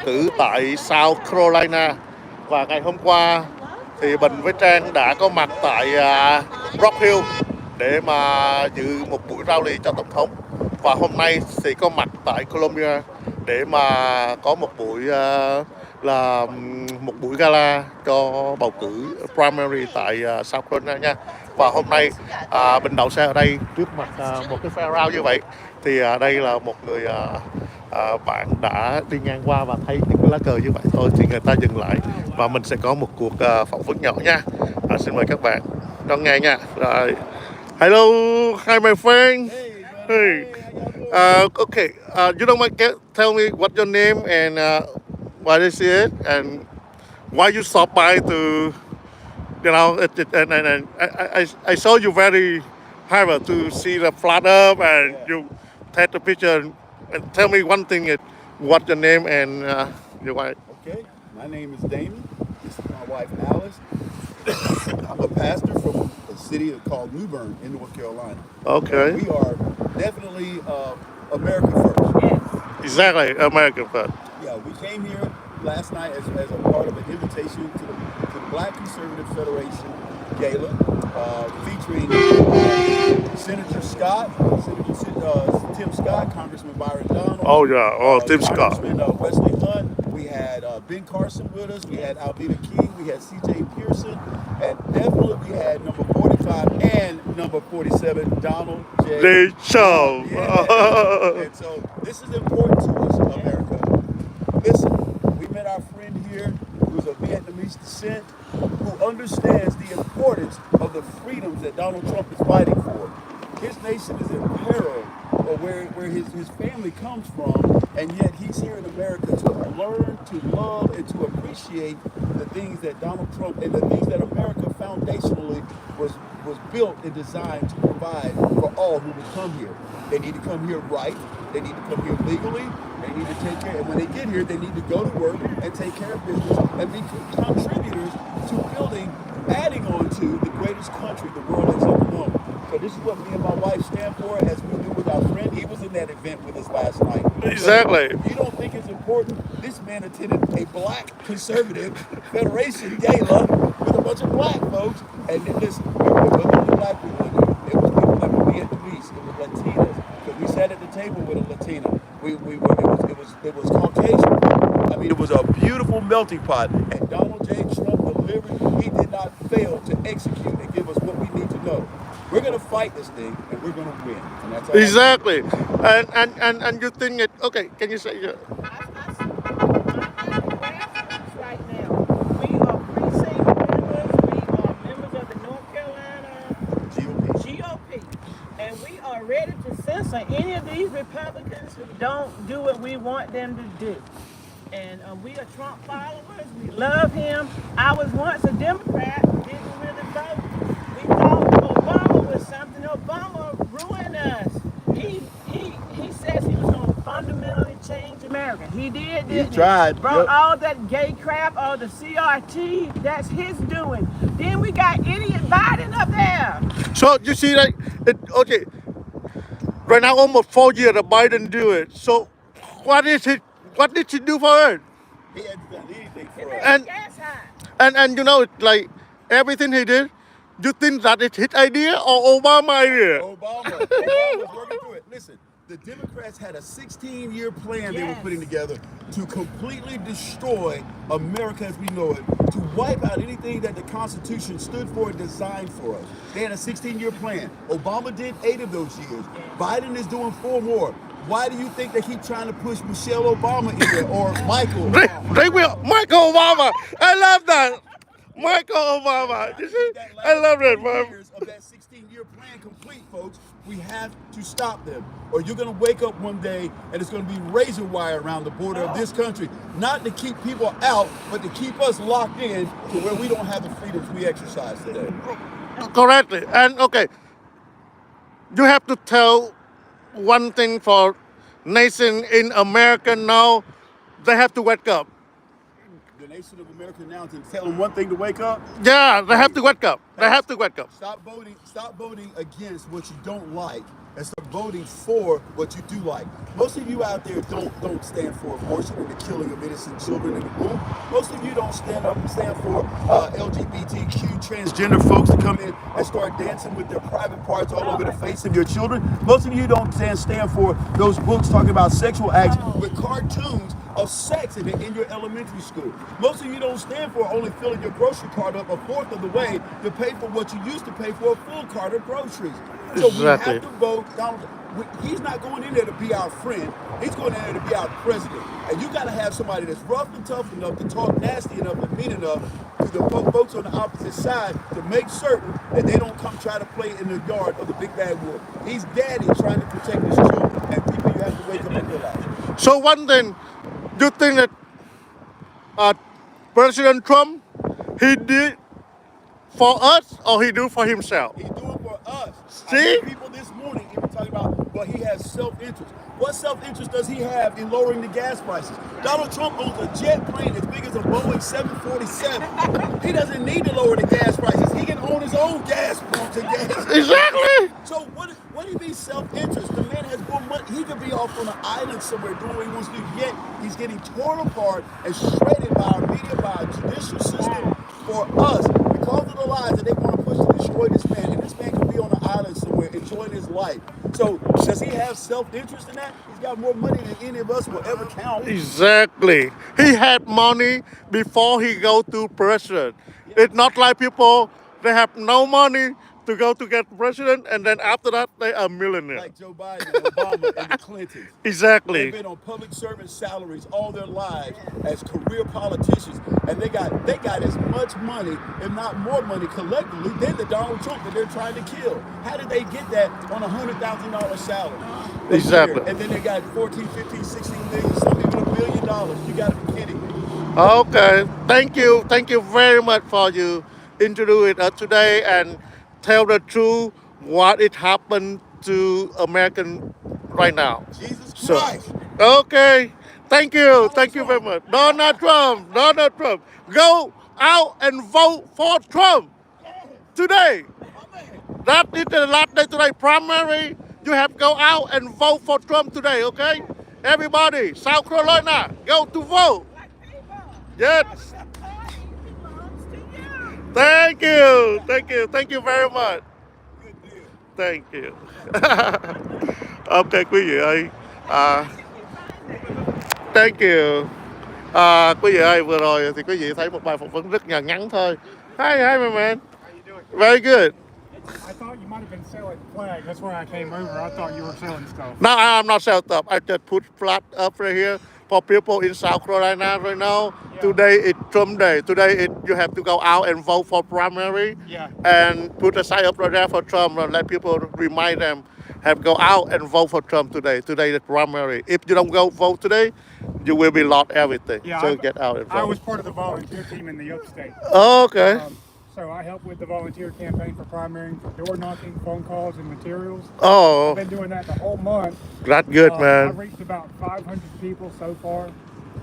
cử tại South Carolina và ngày hôm qua thì Bình với Trang đã có mặt tại Rock Hill để mà dự một buổi rao lì cho tổng thống, và hôm nay thì có mặt tại Columbia để mà có một buổi là một buổi gala cho bầu cử primary tại South Carolina nha. Và hôm nay Bình đậu xe ở đây trước mặt một cái fair round như vậy, thì đây là một người bạn đã đi ngang qua và thấy những cái lá cờ như vậy thôi thì người ta dừng lại và mình sẽ có một cuộc phỏng vấn nhỏ nha. Xin mời các bạn đón nghe nha. Rồi. Hello, hi my friend. Hey. Okay. You don't mind tell me what your name and what is it and why you stop by to, and I saw you very happy to see the flat up and you take the picture and tell me one thing is what your name and your wife. Okay, my name is Damon. This is my wife Alice. I'm a pastor from a city called New Bern in North Carolina. Okay. And we are definitely America first. Exactly, American first. Yeah, we came here last night as a part of an invitation to the Black Conservative Federation Gala, featuring Senator Scott, Senator Tim Scott, Congressman Byron Donald. Oh yeah, Tim Scott. Congressman Wesley Hunt. We had Ben Carson with us. We had Alveda King. We had C.J. Pearson, and definitely we had number 45 and number 47, Donald J. Trump. Yeah. And so this is important to us, America. Listen, we met our friend here who's of Vietnamese descent, who understands the importance of the freedoms that Donald Trump is fighting for. His nation is in peril, or where his family comes from, and yet he's here in America to learn, to love, and to appreciate the things that Donald Trump and the things that America foundationally was built and designed to provide for all who would come here. They need to come here right. They need to come here legally. They need to take care, and when they get here, they need to go to work and take care of business and be contributors to building, adding on to the greatest country the world has ever known. So this is what me and my wife stand for, as we do with our friend. He was in that event with us last night. Exactly. So if you don't think it's important, this man attended a Black Conservative Federation Gala with a bunch of black folks. And then listen, it wasn't only black people in there. It was people that were Vietnamese. It was Latinas. Because we sat at the table with a Latina. It was Caucasian. I mean, it was a beautiful melting pot. And Donald J. Trump delivered. He did not fail to execute and give us what we need to know. We're going to fight this thing, and we're going to win. And that's all. Exactly. And you think it, okay, can you say yeah? Right now, we are precinct members. We are members of the North Carolina GOP, and we are ready to censor any of these Republicans who don't do what we want them to do. And we are Trump followers. We love him. I was once a Democrat, didn't really vote. We thought Obama was something. Obama ruined us. He says he was going to fundamentally change America. He did, didn't He tried. Brought all that gay crap, all the CRT, that's his doing. Then we got idiot Biden up there. So you see, like, okay, right now almost 4 years that Biden do it. So what did he do for it? He hadn't done anything for us. And Gas high. and you know, like everything he did, you think that it's his idea or Obama idea? Obama was working through it. Listen, the Democrats had a 16-year plan they were putting together to completely destroy America as we know it, to wipe out anything that the Constitution stood for and designed for us. They had a 16-year plan. Obama did 8 of those years. Biden is doing 4 more. Why do you think they keep trying to push Michelle Obama in there or Michael? They will. Michael Obama. I love that. Michael Obama. You see? I love it, man. Years of that 16-year plan complete, folks. We have to stop them, or you're going to wake up one day and it's going to be razor wire around the border of this country, not to keep people out, but to keep us locked in to where we don't have the freedoms we exercise today. Correctly. And okay, you have to tell one thing for nation in America now. They have to wake up. the nation of America now to tell them one thing to wake up. Yeah, they have to wake up. They have to wake up. Stop voting against what you don't like and start voting for what you do like. Most of you out there don't stand for abortion and the killing of innocent children in the womb. Most of you don't stand for LGBTQ transgender folks to come in and start dancing with their private parts all over the face of your children. Most of you don't stand for those books talking about sexual acts with cartoons of sex in your elementary school. Most of you don't stand for only filling your grocery cart up a fourth of the way to pay for what you used to pay for a full cart of groceries. So we have to vote Donald. He's not going in there to be our friend. He's going in there to be our president. And you got to have somebody that's rough and tough enough to talk nasty enough and mean enough to the folks on the opposite side to make certain that they don't come try to play in the yard of the big bad wolf. He's daddy trying to protect his children, and people, you have to wake up and realize. So one thing, you think that President Trump, he did for us or he do for himself? He's doing for us. See? People this morning even talking about, well, he has self-interest. What self-interest does he have in lowering the gas prices? Donald Trump owns a jet plane as big as a Boeing 747. He doesn't need to lower the gas prices. He can own his own gas pumps and gas. Exactly. So what do you mean self-interest? The man has more money. He could be off on an island somewhere doing what he wants to do. Yet he's getting torn apart and shredded by our media, by our judicial system for us because of the lies that they want to push to destroy this man. And this man could be on an island somewhere enjoying his life. So does he have self-interest in that? He's got more money than any of us will ever count. Exactly. He had money before he go to president. It's not like people, they have no money to go to get president, and then after that they are millionaire. Like Joe Biden and Obama and the Clintons. Exactly. They've been on public servant salaries all their lives as career politicians, and they got as much money, if not more money, collectively than the Donald Trump that they're trying to kill. How did they get that on $100,000 salary? Exactly. And then they got 14, 15, 16 million, some even $1 billion. You got to be kidding me. Okay. Thank you very much for you introducing us today and tell the truth what it happened to American right now. Jesus So, Christ. okay. Thank you very much. Donald Trump. Go out and vote for Trump today. That is the last day today. Primary, you have to go out and vote for Trump today, okay? Everybody, South Carolina, go to vote. Yes. Thank you very much. Thank you. Ok, quý vị ơi, thank you. Quý vị ơi, vừa rồi thì quý vị thấy một bài phỏng vấn rất là ngắn thôi. Hi my man. Very good. I thought you might have been selling flags. That's where I came over. I thought you were selling stuff. No, I'm not selling stuff. I just put flag up right here for people in South Carolina right now. Yeah. Today is Trump Day. Today you have to go out and vote for primary. Yeah. And put a sign up right there for Trump and let people remind them have to go out and vote for Trump today. Today is primary. If you don't go vote today, you will be lost everything. Yeah, So get out and vote. I was part of the volunteer team in the upstate. Okay. So I helped with the volunteer campaign for primarying, for door knocking, phone calls, and materials. Oh, I've been doing that the whole month. that's good, I've man. reached about 500 people so far,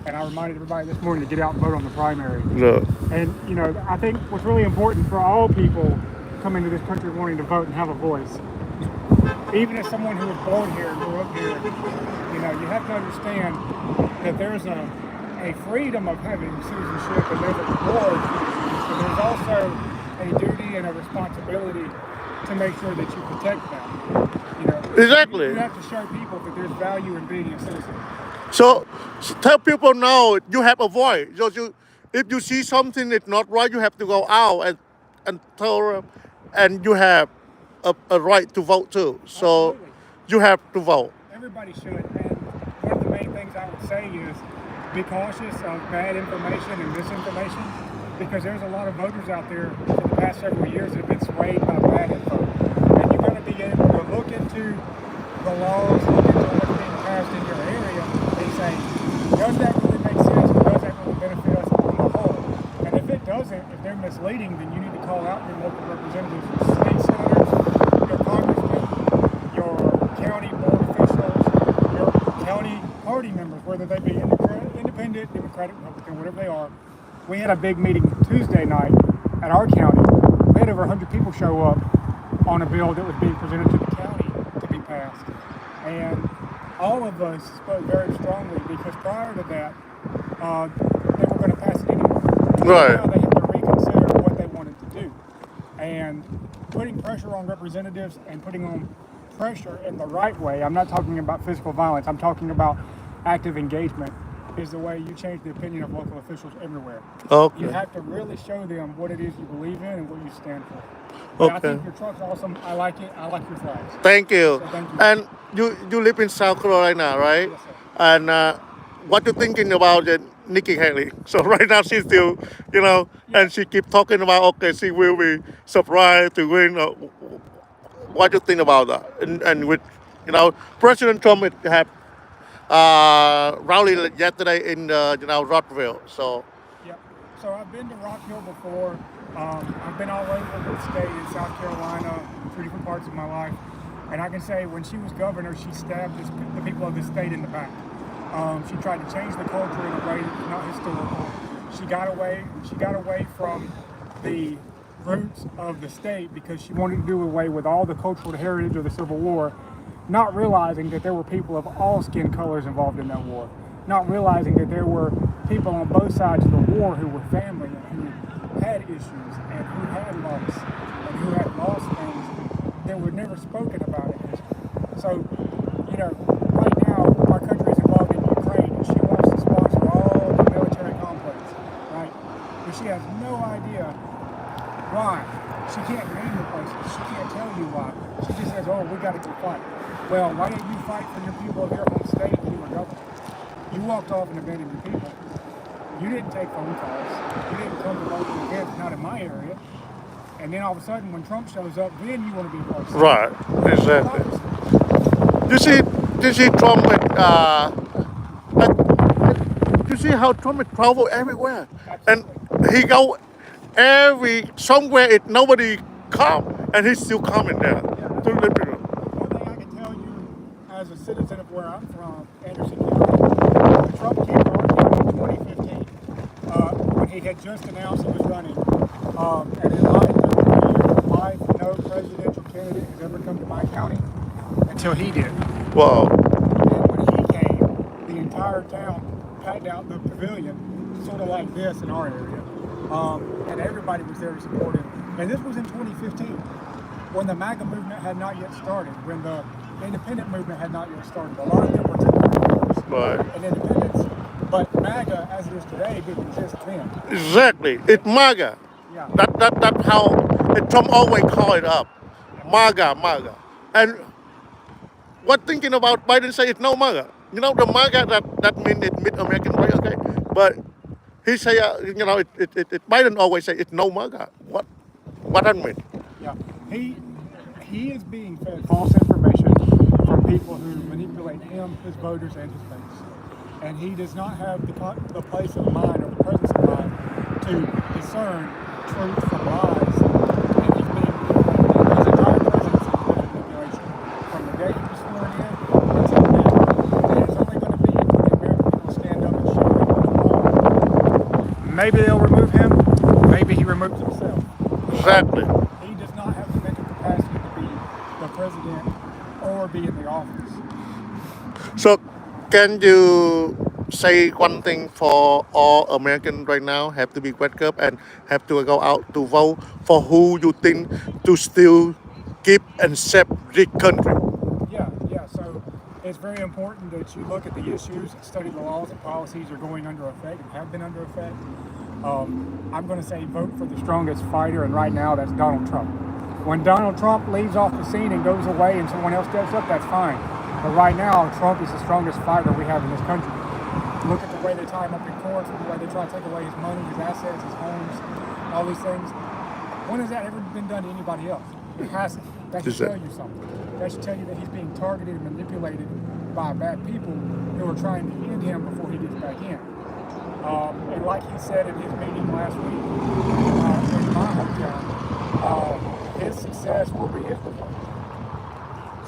and I reminded everybody this morning to get out and vote on the primary. Look. And, you know, I think what's really important for all people coming to this country wanting to vote and have a voice, even as someone who was born here and grew up here, you know, you have to understand that there's a freedom of having citizenship and there's a reward, but there's also a duty and a responsibility to make sure that you protect them. You know, Exactly. You have to show people that there's value in being a citizen. So tell people now you have a voice. So if you see something that's not right, you have to go out and tell them, and you have a right to vote too. So Absolutely. you have to vote. Everybody should. And one of the main things I would say is be cautious of bad information and misinformation, because there's a lot of voters out there for the past several years that have been swayed by bad info. And you're going to be able to look into the laws, look into what's being passed in your area, and say, does that really make sense, or does that really benefit us on the whole? And if it doesn't, if they're misleading, then you need to call out your local representatives, your state senators, your congressmen, your county board officials, your county party members, whether they be independent, Democratic, Republican, whatever they are, We had a big meeting Tuesday night at our county. We had over 100 people show up on a bill that was being presented to the county to be passed. And all of us spoke very strongly because prior to that, they were going to pass it anyway. Right. Now they have to reconsider what they wanted to do. And putting pressure on representatives and putting on pressure in the right way, I'm not talking about physical violence, I'm talking about active engagement, is the way you change the opinion of local officials everywhere. Okay. You have to really show them what it is you believe in and what you stand for. But I think your truck's awesome. I like it. I like your flags. Thank you. So thank you. And you live in South Carolina, right? Yes, sir. And what you thinking about Nikki Haley? So right now she's still, and she keep talking about, okay, she will be surprised to win. What do you think about that? And with, President Trump had rally yesterday in, Rockville. So. Yep. So I've been to Rock Hill before. I've been all over the state in South Carolina, 3 different parts of my life. And I can say when she was governor, she stabbed the people of the state in the back. She tried to change the culture in a way that was not historical. She got away from the roots of the state because she wanted to do away with all the cultural heritage of the Civil War, not realizing that there were people of all skin colors involved in that war, not realizing that there were people on both sides of the war who were family and who had issues and who had loss and who had lost things that were never spoken about in history. So, right now our country is involved in Ukraine and she wants to sponsor all the military complex, right? But she has no idea why. She can't name the places. She can't tell you why. She just says, oh, we got to go fight. Well, why didn't you fight for your people of your home state when you were governor? You walked off and abandoned your people. You didn't take phone calls. You didn't come to local events, not in my area. And then all of a sudden, when Trump shows up, then you want to be a part of it. Right, exactly. You see Trump you see how Trump travel everywhere, and he go somewhere nobody come, and he's still coming there to live with them. One thing I can tell you, as a citizen of where I'm from, Anderson County, Trump came to our county in 2015 when he had just announced he was running. And in my 33 years of life, no presidential candidate has ever come to my county until he did. Wow. And when he came, the entire town packed out the pavilion, sort of like this in our area. And everybody was there to support him. And this was in 2015, when the MAGA movement had not yet started, when the independent movement had not yet started. A lot of them were Right. and independents. But MAGA, as it is today, didn't exist then. Exactly. It's MAGA. Yeah. That's how Trump always call it up. MAGA. And what thinking about Biden say it's no MAGA? The MAGA that means it's mid-American, right? Okay. But he say Biden always say it's no MAGA. What that mean? Yeah. He is being fed false information from people who manipulate him, his voters, and his base. And he does not have the place of mind or the presence of mind to discern truth from lies. And he's being manipulated. His entire presidency has been manipulation. From the day he was sworn in until now. And it's only going to be until the American people stand up and show him what's wrong. Maybe they'll remove him. Maybe he removes himself. Exactly. He does not have the mental capacity to be the president or be in the office. So, can you say one thing for all Americans right now? Have to be wake up and have to go out to vote for who you think to still keep and save this country. Yeah. So it's very important that you look at the issues and study the laws and policies are going under effect and have been under effect. I'm going to say vote for the strongest fighter, and right now that's Donald Trump. When Donald Trump leaves off the scene and goes away and someone else steps up, that's fine. But right now, Trump is the strongest fighter we have in this country. Look at the way they tie him up in courts, the way they try to take away his money, his assets, his homes, all these things. When has that ever been done to anybody else? It hasn't. That should tell you something. That should tell you that he's being targeted and manipulated by bad people who are trying to end him before he gets back in. And like he said in his meeting last week in my hometown, his success will be his performance.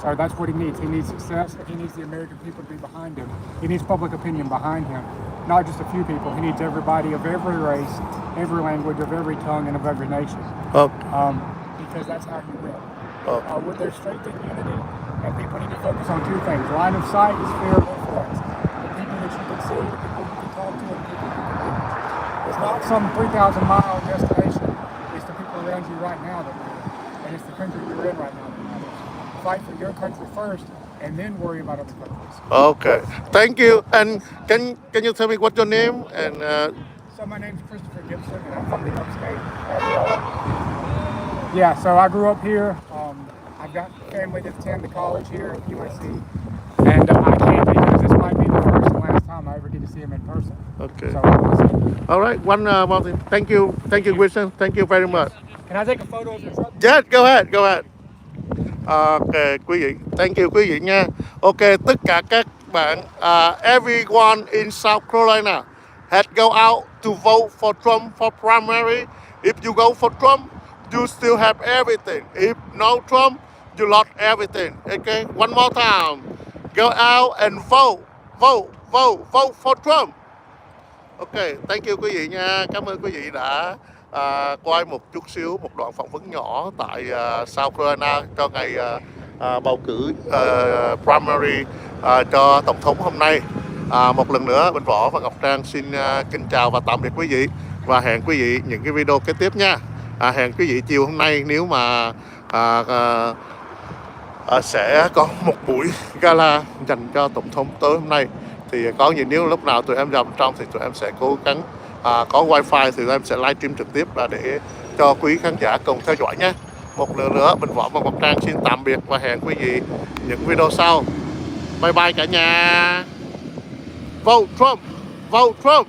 So that's what he needs. He needs success. He needs the American people to be behind him. He needs public opinion behind him, not just a few people. He needs everybody of every race, every language, of every tongue, and of every nation. Because that's how he will. With their strength and unity, and people need to focus on two things. Line of sight is fear of influence. The people that you can see, the people you can talk to, and the people you can reach. It's not some 3,000-mile destination. It's the people around you right now that matter. And it's the country you're in right now that matters. Fight for your country first, and then worry about other countries. Okay, thank you. And can you tell me what's your name? And So my name's Christopher Gibson, and I'm from the upstate. Yeah, so I grew up here. I've got family that attend the college here at USC, and I came because this might be the first and last time I ever get to see him in person. okay. So I'm listening. All right, one more thing. Thank you, Wilson. Thank you very much. Can I take a photo of the truck? Yes, go ahead. Ok, quý vị, thank you quý vị nha. Ok, tất cả các bạn, everyone in South Carolina had go out to vote for Trump for primary. If you go for Trump, you still have everything. If no Trump, you lost everything. Okay, one more time. Go out and vote for Trump. Ok, thank you quý vị nha. Cảm ơn quý vị đã quay một chút xíu một đoạn phỏng vấn nhỏ tại South Carolina cho ngày bầu cử primary cho tổng thống hôm nay. Một lần nữa Bình Võ và Ngọc Trang xin kính chào và tạm biệt quý vị, và hẹn quý vị những cái video kế tiếp nha. Hẹn quý vị chiều hôm nay nếu mà sẽ có một buổi gala dành cho tổng thống tối hôm nay. Thì có gì nếu lúc nào tụi em vào trong thì tụi em sẽ cố gắng có wifi thì tụi em sẽ livestream trực tiếp là để cho quý khán giả cùng theo dõi nhé. Một lần nữa Bình Võ và Ngọc Trang xin tạm biệt và hẹn quý vị những video sau. Bye bye cả nhà. Vote Trump.